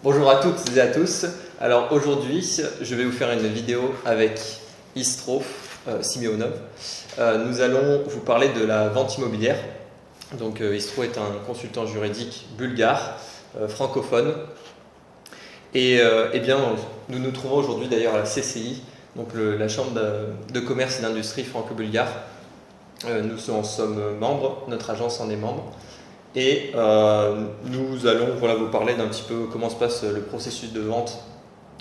Bonjour à toutes et à tous. Alors aujourd'hui, je vais vous faire une vidéo avec Istro Simeonov. Nous allons vous parler de la vente immobilière. Donc Istro est un consultant juridique bulgare, francophone. Et bien, nous nous trouvons aujourd'hui d'ailleurs à la CCI, donc la Chambre de commerce et d'industrie franco-bulgare. Nous en sommes membres, notre agence en est membre. Et nous allons vous parler d'un petit peu comment se passe le processus de vente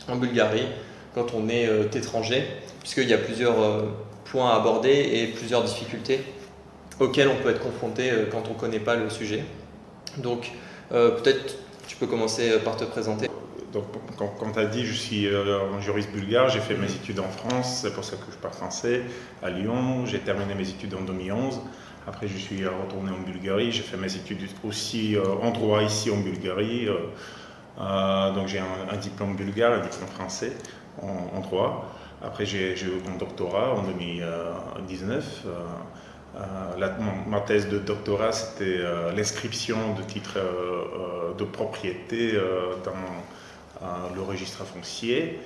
en Bulgarie quand on est étranger, puisqu'il y a plusieurs points à aborder et plusieurs difficultés auxquelles on peut être confronté quand on ne connaît pas le sujet. Donc peut-être tu peux commencer par te présenter. Donc, comme tu as dit, je suis un juriste bulgare, j'ai fait mes études en France, c'est pour ça que je parle français, à Lyon, j'ai terminé mes études en 2011. Après, je suis retourné en Bulgarie. J'ai fait mes études aussi en droit ici en Bulgarie. Donc, j'ai un diplôme bulgare, un diplôme français en droit. Après, j'ai eu mon doctorat en 2019. Ma thèse de doctorat, c'était l'inscription de titres de propriété dans le registre foncier.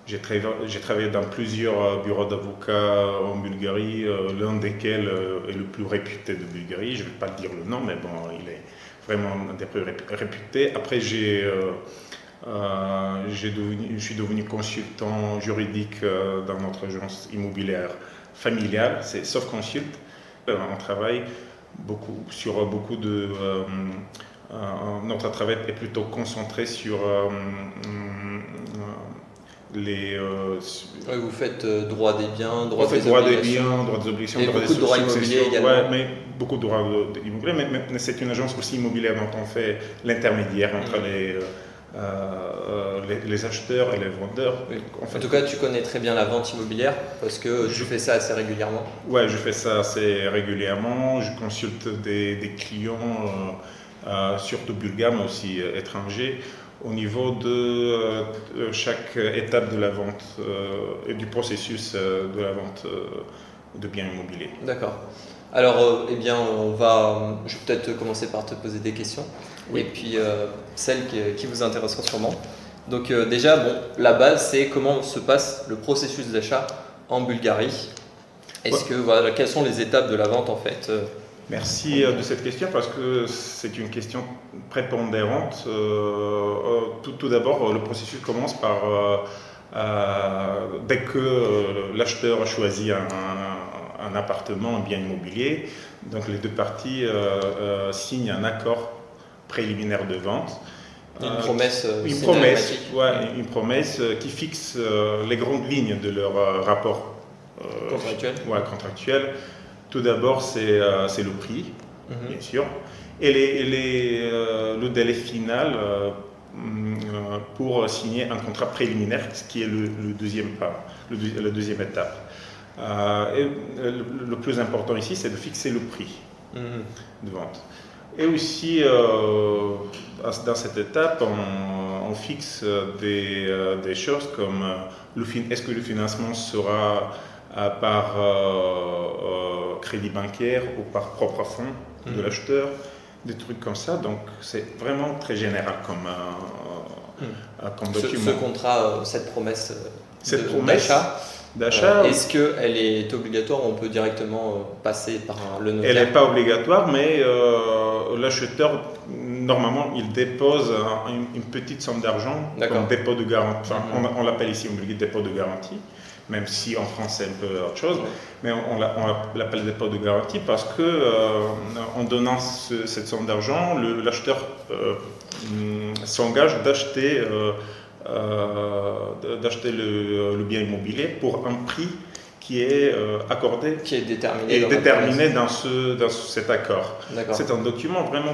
J'ai travaillé dans plusieurs bureaux d'avocats en Bulgarie, l'un desquels est le plus réputé de Bulgarie. Je ne vais pas dire le nom, mais bon, il est vraiment un des plus réputés. Après, je suis devenu consultant juridique dans notre agence immobilière familiale, c'est Sofconsult. On travaille sur beaucoup de... notre travail est plutôt concentré sur... vous faites droit des biens, droit des obligations, et beaucoup de droits immobiliers également. Ouais, mais beaucoup de droits immobiliers, mais c'est une agence aussi immobilière dont on fait l'intermédiaire entre les acheteurs et les vendeurs. Oui. En tout cas, tu connais très bien la vente immobilière parce que tu fais ça assez régulièrement. Ouais, je fais ça assez régulièrement. Je consulte des clients, surtout bulgares, mais aussi étrangers, au niveau de chaque étape de la vente et du processus de la vente de biens immobiliers. D'accord. Alors, je vais peut-être commencer par te poser des questions, oui. Et puis celles qui vous intéresseront sûrement. Donc déjà, la base, c'est comment se passe le processus d'achat en Bulgarie. Quelles sont les étapes de la vente en fait Merci de cette question parce que c'est une question prépondérante. Tout d'abord, le processus commence par dès que l'acheteur a choisi un appartement, un bien immobilier, donc les deux parties signent un accord préliminaire de vente. Une promesse qui fixe les grandes lignes de leur rapport contractuel. Tout d'abord, c'est le prix, bien sûr, et le délai final pour signer un contrat préliminaire, ce qui est le deuxième pas, la deuxième étape. Et le plus important ici, c'est de fixer le prix de vente. Et aussi, dans cette étape, on fixe des choses comme est-ce que le financement sera par crédit bancaire ou par propre fonds de l'acheteur, des trucs comme ça. Donc c'est vraiment très général comme document. Ce contrat, cette promesse d'achat, est-ce qu'elle est obligatoire ou on peut directement passer par le notaire? Elle n'est pas obligatoire, mais l'acheteur, normalement, il dépose une petite somme d'argent comme dépôt de garantie. Enfin, on l'appelle ici en Bulgarie dépôt de garantie, même si en France c'est un peu autre chose, mais on l'appelle dépôt de garantie parce que en donnant cette somme d'argent, l'acheteur s'engage d'acheter le bien immobilier pour un prix qui est accordé, qui est déterminé dans cet accord. C'est un document vraiment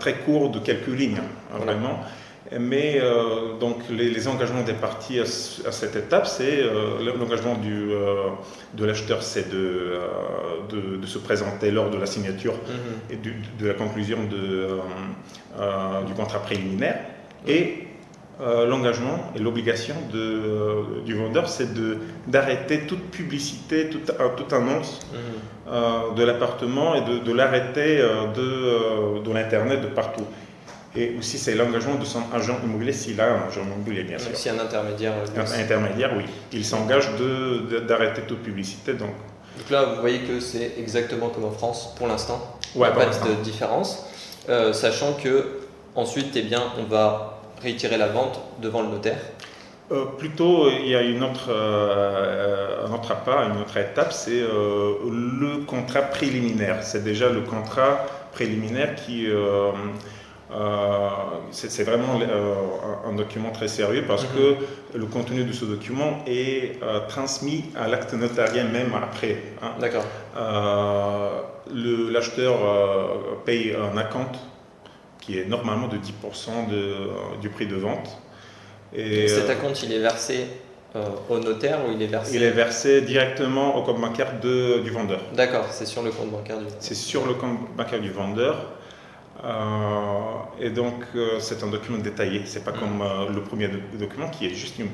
très court de quelques lignes, vraiment. Mais donc les engagements des parties à cette étape, c'est l'engagement de l'acheteur, c'est de se présenter lors de la signature et de la conclusion du contrat préliminaire. Et l'engagement et l'obligation du vendeur, c'est d'arrêter toute publicité, toute annonce de l'appartement et de l'arrêter de l'Internet de partout. Et aussi, c'est l'engagement de son agent immobilier, s'il a un agent immobilier, bien sûr. Donc, s'il y a un intermédiaire. Un intermédiaire, oui. Il s'engage d'arrêter toute publicité. Donc là, vous voyez que c'est exactement comme en France pour l'instant. Ouais, il n'y a pas de différence. Sachant que ensuite, eh bien, on va réitérer la vente devant le notaire. Plutôt, il y a un autre pas, une autre étape, c'est le contrat préliminaire. C'est déjà le contrat préliminaire qui... c'est vraiment un document très sérieux parce que le contenu de ce document est transmis à l'acte notarié même après. Hein. D'accord. L'acheteur paye un acompte qui est normalement de 10% du prix de vente. Et cet acompte, il est versé au notaire ou il est versé? Il est versé directement au compte bancaire du vendeur. D'accord, c'est sur le compte bancaire du vendeur. C'est sur le compte bancaire du vendeur. Et donc, c'est un document détaillé. C'est pas comme le premier document qui est juste une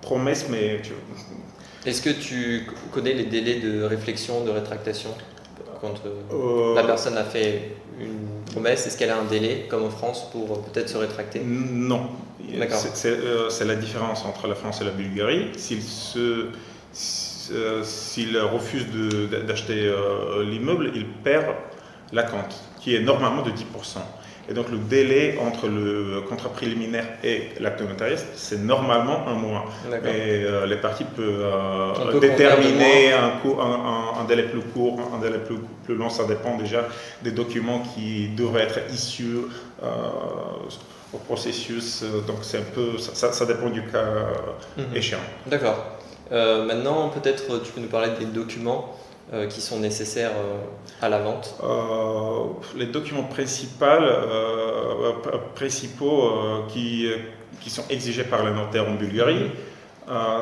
promesse, mais... Est-ce que tu connais les délais de réflexion, de rétractation? Quand la personne a fait une promesse, est-ce qu'elle a un délai, comme en France, pour peut-être se rétracter? Non. D'accord. C'est la différence entre la France et la Bulgarie. S'il refuse d'acheter l'immeuble, il perd l'acompte, qui est normalement de 10%. Et donc le délai entre le contrat préliminaire et l'acte notarié, c'est normalement un mois. Et les parties peuvent déterminer un délai plus court, un délai plus long. Ça dépend déjà des documents qui devraient être issus au processus. Donc c'est un peu, ça dépend du cas échéant. D'accord. Maintenant, peut-être tu peux nous parler des documents qui sont nécessaires à la vente? Les documents principaux qui sont exigés par le notaire en Bulgarie,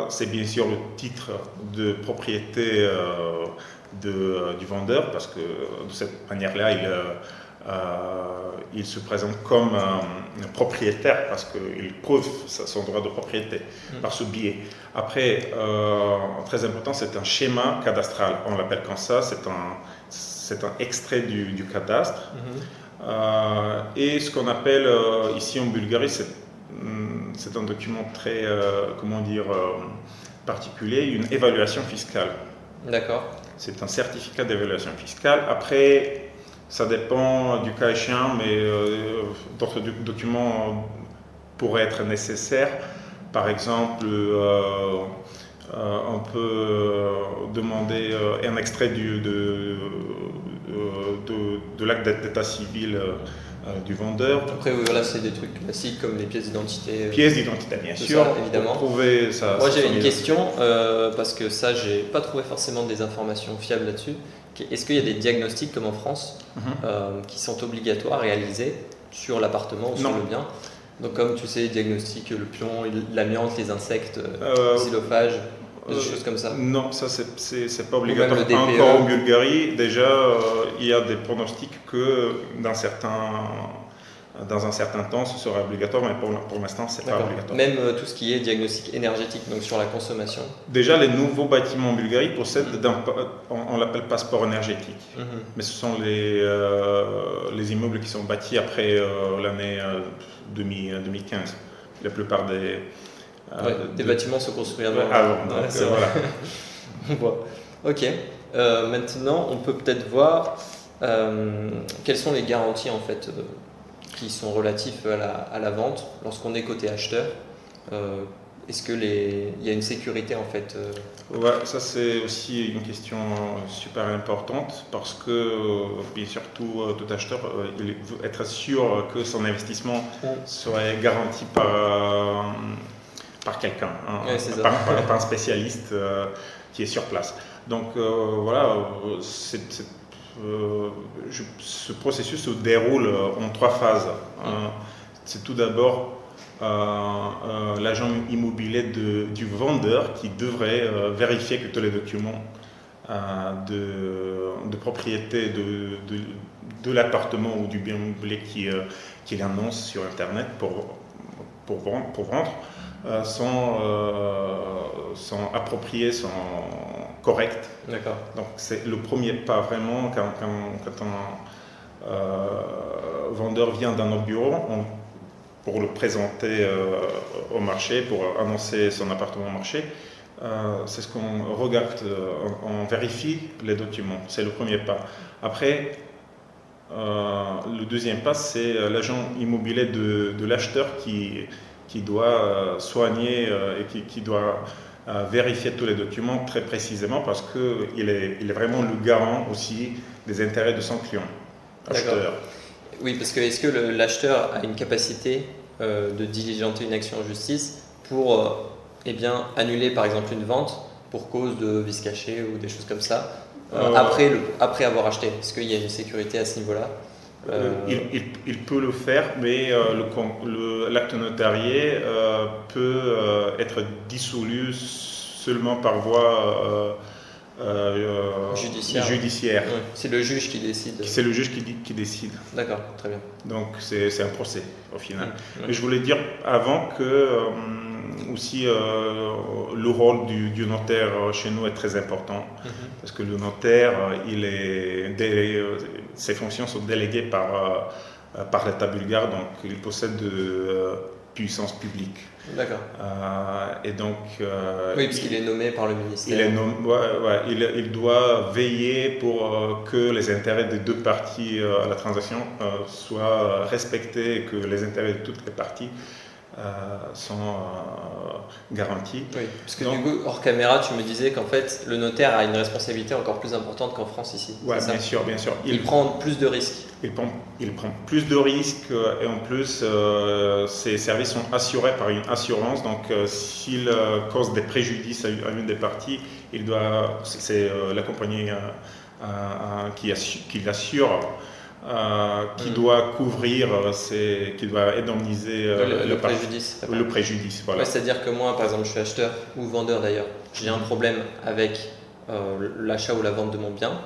c'est bien sûr le titre de propriété du vendeur, parce que de cette manière-là, il se présente comme propriétaire parce qu'il prouve son droit de propriété par ce biais. Après, très important, c'est un schéma cadastral. On l'appelle comme ça, c'est un extrait du cadastre. Et ce qu'on appelle ici en Bulgarie, c'est un document très, particulier, une évaluation fiscale. D'accord. C'est un certificat d'évaluation fiscale. Après, ça dépend du cas échéant, mais d'autres documents pourraient être nécessaires. Par exemple, on peut demander un extrait de l'acte d'état civil du vendeur. Après, voilà, c'est des trucs classiques comme les pièces d'identité. Pièces d'identité, bien sûr. Ça, évidemment. Moi, j'avais une question, parce que ça, j'ai pas trouvé forcément des informations fiables là-dessus. Est-ce qu'il y a des diagnostics comme en France qui sont obligatoires à réaliser sur l'appartement ou sur le bien? Donc comme tu sais, diagnostic, le pion, l'amiante, les insectes, xylophage, des choses comme ça? Non, ça c'est pas obligatoire. Même le DPE. Encore en Bulgarie, déjà il y a des pronostics que dans un certain temps ce sera obligatoire, mais pour l'instant c'est pas obligatoire. Même tout ce qui est diagnostic énergétique, donc sur la consommation? Déjà les nouveaux bâtiments en Bulgarie possèdent on l'appelle passeport énergétique, mais ce sont les immeubles qui sont bâtis après l'année 2015. La plupart des bâtiments se construisent avant. Voilà. Bon. Ok. Maintenant, on peut peut-être voir quelles sont les garanties en fait qui sont relatives à la vente lorsqu'on est côté acheteur. Est-ce que il y a une sécurité en fait? Ouais, ça c'est aussi une question super importante parce que bien sûr tout acheteur il veut être sûr que son investissement serait garanti par quelqu'un, par un spécialiste qui est sur place. Donc voilà, ce processus se déroule en 3 phases. C'est tout d'abord l'agent immobilier du vendeur qui devrait vérifier que tous les documents de propriété de l'appartement ou du bien immobilier qu'il annonce sur Internet pour vendre sont appropriés, sont corrects. Donc c'est le premier pas vraiment quand un vendeur vient dans notre bureau pour le présenter au marché, pour annoncer son appartement au marché, c'est ce qu'on regarde, on vérifie les documents, c'est le premier pas. Après, le deuxième pas, c'est l'agent immobilier de l'acheteur qui doit soigner et qui doit vérifier tous les documents très précisément parce qu'il est vraiment le garant aussi des intérêts de son client, acheteur. Oui, parce que est-ce que l'acheteur a une capacité de diligenter une action en justice pour annuler par exemple une vente pour cause de vice caché ou des choses comme ça après avoir acheté? Est-ce qu'il y a une sécurité à ce niveau-là? Il peut le faire, mais l'acte notarié peut être dissolu seulement par voie judiciaire. Oui. C'est le juge qui décide. C'est le juge qui décide. D'accord, très bien. Donc c'est un procès au final. Mais je voulais dire avant que aussi le rôle du notaire chez nous est très important parce que le notaire, ses fonctions sont déléguées par l'État bulgare, donc il possède de puissance publique. D'accord. Et donc, oui, parce qu'il est nommé par le ministère. Il doit veiller pour que les intérêts des deux parties à la transaction soient respectés et que les intérêts de toutes les parties sont garantis. Oui, parce que du coup, hors caméra, tu me disais qu'en fait, le notaire a une responsabilité encore plus importante qu'en France ici. Oui, bien sûr. Il prend plus de risques. Il prend plus de risques et en plus, ses services sont assurés par une assurance. Donc, s'il cause des préjudices à une des parties, c'est la compagnie qui l'assure. Qui doit couvrir, qui doit indemniser le préjudice. Le préjudice, voilà. Ouais, c'est-à-dire que moi, par exemple, je suis acheteur ou vendeur d'ailleurs, j'ai un problème avec l'achat ou la vente de mon bien.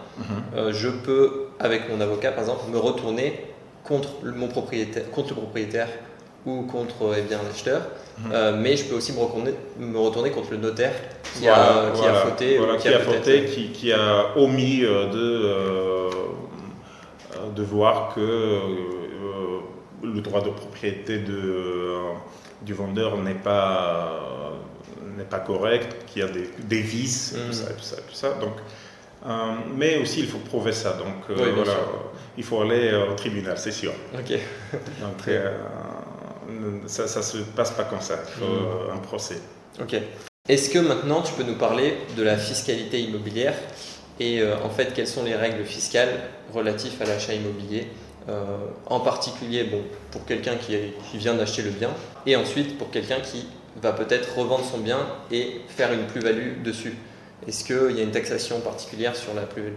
Je peux, avec mon avocat par exemple, me retourner contre le propriétaire ou contre l'acheteur, mais je peux aussi me retourner contre le notaire qui a fauté, qui a omis de voir que le droit de propriété du vendeur n'est pas correct, qu'il y a des vices, tout ça. Donc, mais aussi, il faut prouver ça. Donc, il faut aller au tribunal, c'est sûr. Ok. Donc, ça ne se passe pas comme ça. Il faut un procès. Ok. Est-ce que maintenant, tu peux nous parler de la fiscalité immobilière et en fait, quelles sont les règles fiscales relatives à l'achat immobilier, en particulier pour quelqu'un qui vient d'acheter le bien, et ensuite pour quelqu'un qui va peut-être revendre son bien et faire une plus-value dessus. Est-ce qu'il y a une taxation particulière sur la plus-value?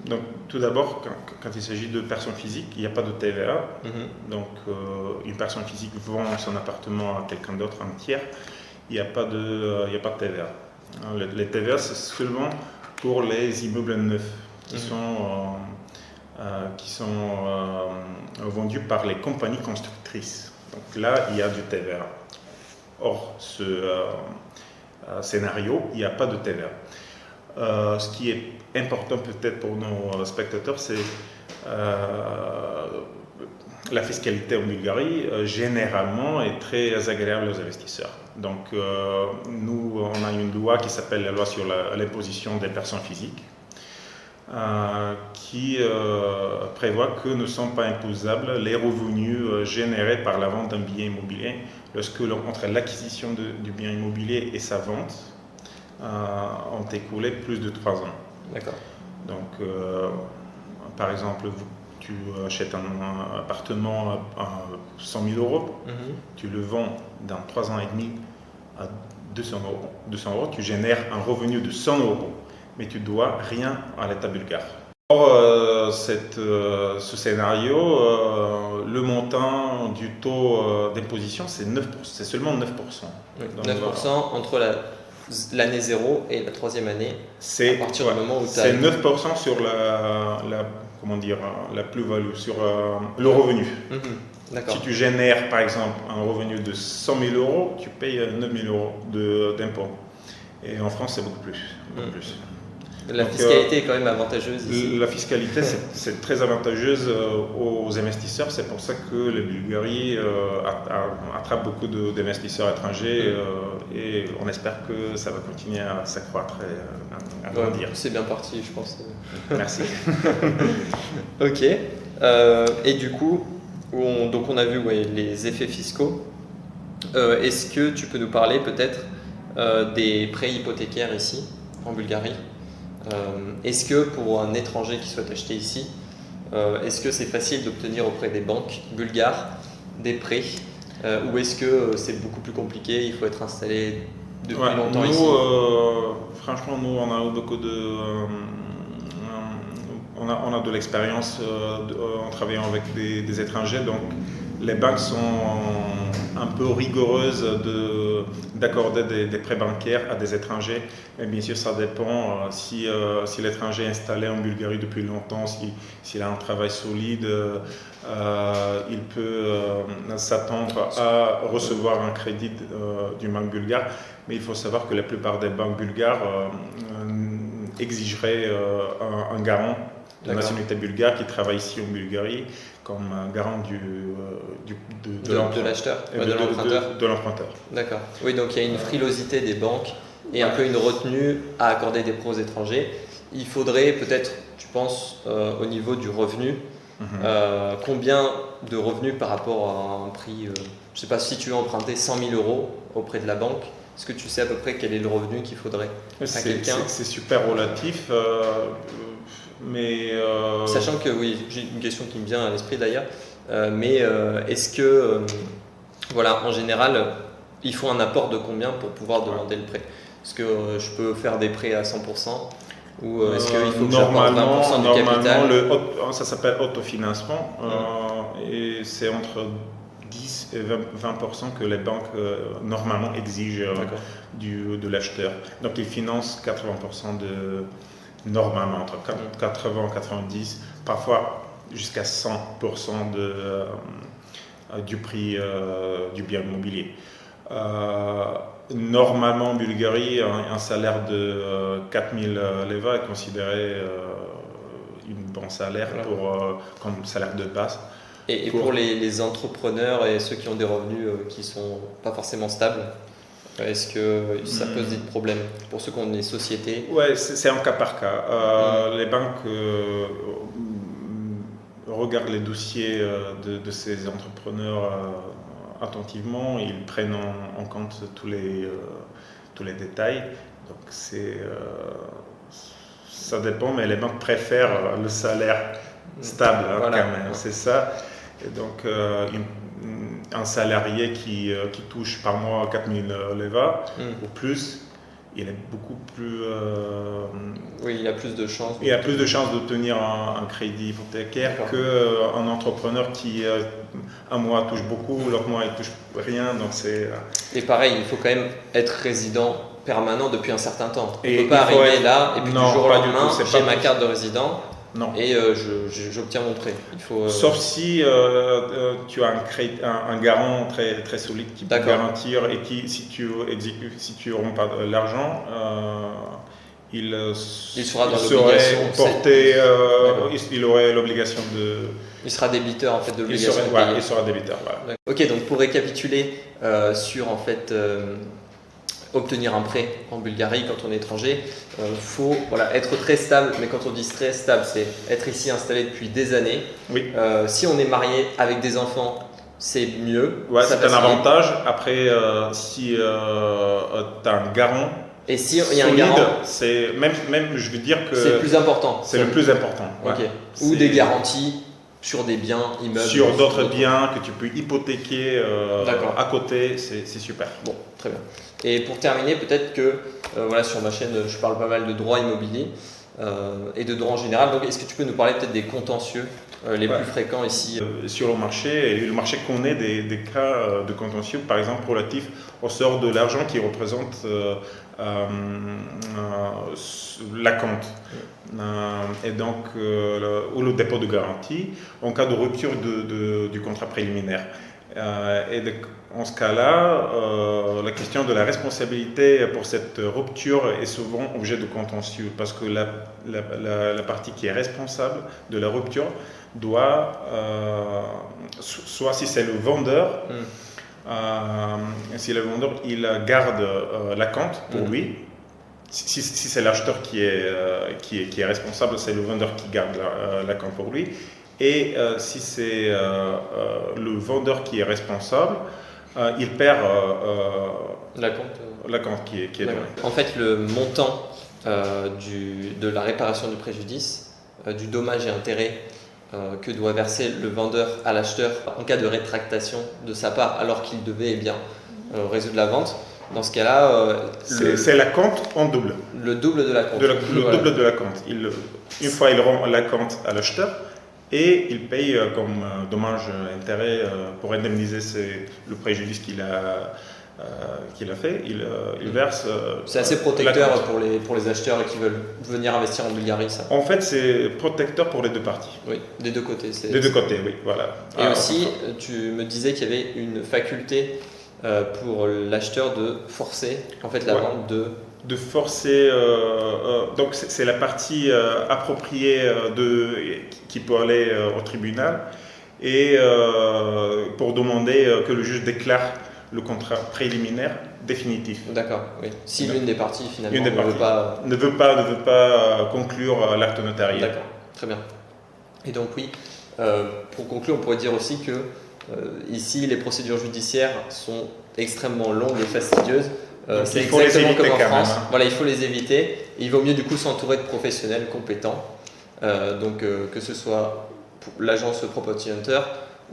Donc, tout d'abord, quand il s'agit de personnes physiques, il n'y a pas de TVA. Donc, une personne physique vend son appartement à quelqu'un d'autre, un tiers, il n'y a pas de TVA. Les TVA, c'est seulement pour les immeubles neufs qui sont vendus par les compagnies constructrices. Donc là, il y a du TVA. Or, ce scénario, il n'y a pas de TVA. Ce qui est important peut-être pour nos spectateurs, c'est la fiscalité en Bulgarie, généralement, est très agréable aux investisseurs. Donc, nous, on a une loi qui s'appelle la loi sur l'imposition des personnes physiques, qui prévoit que ne sont pas imposables les revenus générés par la vente d'un bien immobilier lorsque entre l'acquisition du bien immobilier et sa vente ont écoulé plus de 3 ans. D'accord. Donc, par exemple, tu achètes un appartement à 100 000 euros, tu le vends dans 3 ans et demi à 200 euros, tu génères un revenu de 100 euros, mais tu ne dois rien à l'État bulgare. Or, ce scénario, le montant du taux d'imposition, c'est seulement 9%. Donc, 9% entre l'année 0 et la troisième année, à partir du moment où tu as... C'est 9% sur la plus-value, sur le revenu. D'accord. Si tu génères par exemple un revenu de 100 000 euros, tu payes 9 000 euros d'impôt. Et en France, c'est beaucoup plus. La Donc, fiscalité est quand même avantageuse ici. La fiscalité, c'est très avantageuse aux investisseurs. C'est pour ça que la Bulgarie attrape beaucoup d'investisseurs étrangers et on espère que ça va continuer à s'accroître et à grandir. C'est bien parti, je pense. Merci. Ok. Et du coup, donc on a vu les effets fiscaux. Est-ce que tu peux nous parler peut-être des prêts hypothécaires ici, en Bulgarie? Est-ce que pour un étranger qui souhaite acheter ici, est-ce que c'est facile d'obtenir auprès des banques bulgares des prêts ou est-ce que c'est beaucoup plus compliqué, il faut être installé depuis longtemps ici? Franchement, nous, on a beaucoup on a de l'expérience en travaillant avec des étrangers, donc les banques sont un peu rigoureuses d'accorder des prêts bancaires à des étrangers. Mais bien sûr, ça dépend si l'étranger est installé en Bulgarie depuis longtemps, s'il a un travail solide, il peut s'attendre à recevoir un crédit d'une banque bulgare. Mais il faut savoir que la plupart des banques bulgares exigeraient un garant de nationalité bulgare qui travaille ici en Bulgarie comme garant de l'acheteur, de l'emprunteur. D'accord. Oui, donc il y a une frilosité des banques et un peu une retenue à accorder des prêts aux étrangers. Il faudrait peut-être, tu penses, au niveau du revenu, combien de revenus par rapport à un prix, je ne sais pas, si tu veux emprunter 100 000 € auprès de la banque, est-ce que tu sais à peu près quel est le revenu qu'il faudrait à quelqu'un? C'est super relatif. Mais sachant que, oui, j'ai une question qui me vient à l'esprit d'ailleurs, mais est-ce que, voilà, en général, il faut un apport de combien pour pouvoir demander le prêt? Est-ce que je peux faire des prêts à 100% ou est-ce qu'il faut que j'apporte 20% du capital? Ça s'appelle autofinancement et c'est entre 10 et 20% que les banques normalement exigent de l'acheteur. Donc ils financent 80% normalement entre 80 et 90, parfois jusqu'à 100% du prix du bien immobilier. Normalement en Bulgarie, un salaire de 4000 leva est considéré un bon salaire comme salaire de base. Et pour les entrepreneurs et ceux qui ont des revenus qui ne sont pas forcément stables, est-ce que ça pose des problèmes pour ceux qui ont des sociétés? Oui, c'est un cas par cas. Les banques regardent les dossiers de ces entrepreneurs attentivement, ils prennent en compte tous les détails. Donc ça dépend, mais les banques préfèrent le salaire stable quand même, c'est ça. Et donc un salarié qui touche par mois 4000 leva ou plus, il est beaucoup plus... oui, il a plus de chances. Il a plus de chances d'obtenir un crédit hypothécaire qu'un entrepreneur qui, un mois touche beaucoup, l'autre mois il touche rien. Donc et pareil, il faut quand même être résident permanent depuis un certain temps. On ne peut pas arriver là et puis du jour au lendemain, j'ai ma carte de résident. Non. Et j'obtiens mon prêt. Sauf si tu as un garant très, très solide qui peut garantir et qui, si tu romps pas l'argent, il aurait l'obligation de... Il sera débiteur en fait de l'obligation. Il sera débiteur. Voilà. Ok, donc pour récapituler sur en fait obtenir un prêt en Bulgarie quand on est étranger, faut être très stable, mais quand on dit très stable, c'est être ici installé depuis des années. Oui. Si on est marié avec des enfants, c'est mieux. Ouais, c'est un avantage. Après, si tu as un garant, et si il y a un garant, c'est même je veux dire que c'est le plus important. C'est le plus important. Ouais. Okay. Ou des garanties sur des biens immeubles. Sur d'autres biens que tu peux hypothéquer à côté, c'est super. Bon, très bien. Et pour terminer, peut-être que sur ma chaîne, je parle pas mal de droit immobilier et de droit en général. Donc, est-ce que tu peux nous parler peut-être des contentieux les plus fréquents ici sur le marché connaît des cas de contentieux, par exemple relatifs au sort de l'argent qui représente l'acompte et donc ou le dépôt de garantie en cas de rupture du contrat préliminaire. En ce cas-là, la question de la responsabilité pour cette rupture est souvent objet de contentieux parce que la partie qui est responsable de la rupture doit, soit si c'est le vendeur, si le vendeur il garde la compte pour lui. Si c'est l'acheteur qui est responsable, c'est le vendeur qui garde la compte pour lui. Et si c'est le vendeur qui est responsable, il perd la compte qui est donnée. En fait, le montant de la réparation du préjudice, du dommage et intérêt que doit verser le vendeur à l'acheteur en cas de rétractation de sa part alors qu'il devait résoudre la vente. Dans ce cas-là, c'est la compte en double. Le double de la compte. Double de la compte. Une fois, il rend la compte à l'acheteur et il paye comme dommage-intérêt pour indemniser le préjudice qu'il a fait. Il verse. C'est assez protecteur pour les acheteurs qui veulent venir investir en Bulgarie, ça. En fait, c'est protecteur pour les deux parties. Oui, des deux côtés. Des deux côtés, oui, voilà. Et aussi, tu me disais qu'il y avait une faculté pour l'acheteur de forcer en fait la vente de forcer donc c'est la partie appropriée qui peut aller au tribunal et pour demander que le juge déclare le contrat préliminaire définitif. D'accord, oui. Si l'une des parties finalement ne veut pas conclure l'acte notarial. D'accord, très bien. Et donc oui, pour conclure, on pourrait dire aussi que ici, les procédures judiciaires sont extrêmement longues et fastidieuses. C'est exactement comme en France. Voilà, il faut les éviter. Et il vaut mieux du coup s'entourer de professionnels compétents. Que ce soit l'agence Property Hunter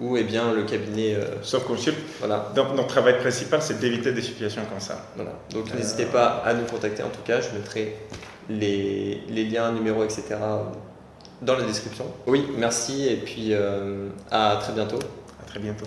ou bien le cabinet Sauf Consult. Voilà. Donc notre travail principal, c'est d'éviter des situations comme ça. Voilà. Donc n'hésitez pas à nous contacter. En tout cas, je mettrai les liens, numéros, etc. dans la description. Oui, merci et puis à très bientôt. À très bientôt.